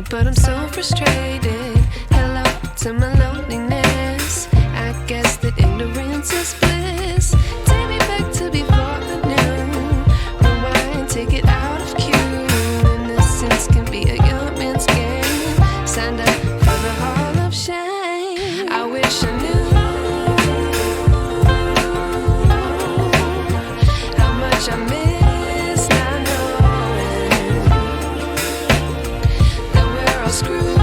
but I'm so frustrated. Hello to my loneliness. I guess that ignorance is bliss. Take me back to before I knew. Rewind, take it out of cue. Innocence can be a young man's game. Signed up for the hall of shame. I wish I knew how much I miss not knowing that we're all screwed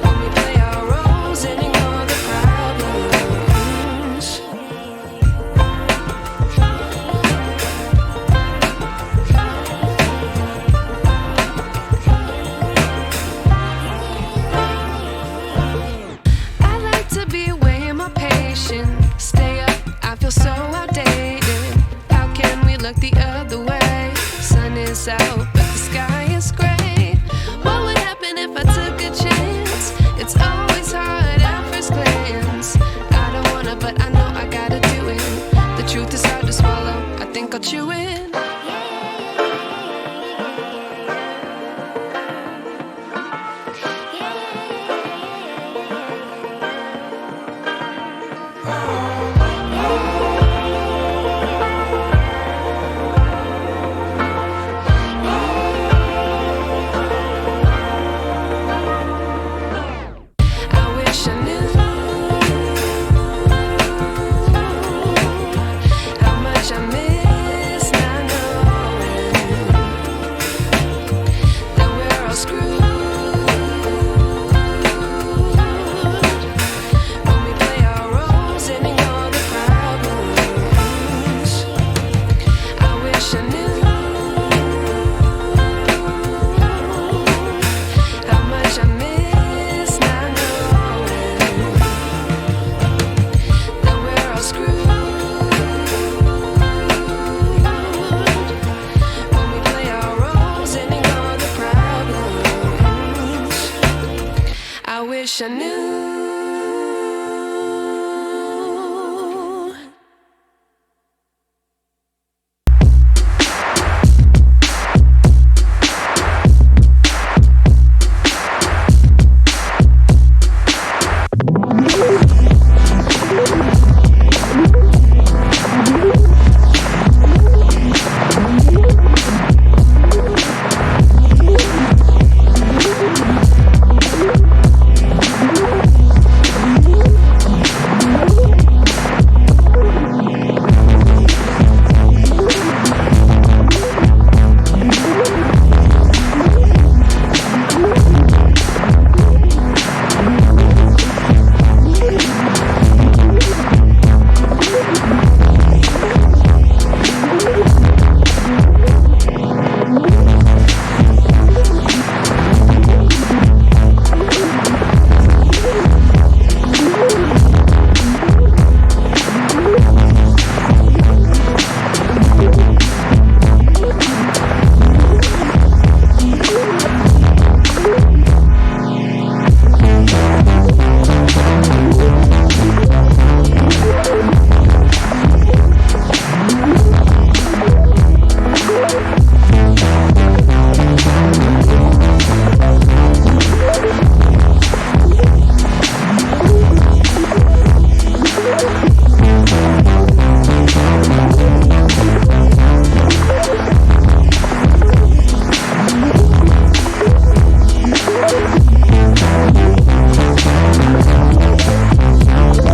when we play our roles and ignore the problems. I like to be away in my patience. Stay up, I feel so outdated. How can we look the other way? Sun is out, but the sky is gray. What would happen if I took a chance? It's always hard at first glance. I don't wanna, but I know I gotta do it. The truth is hard to swallow, I think I'll chew it.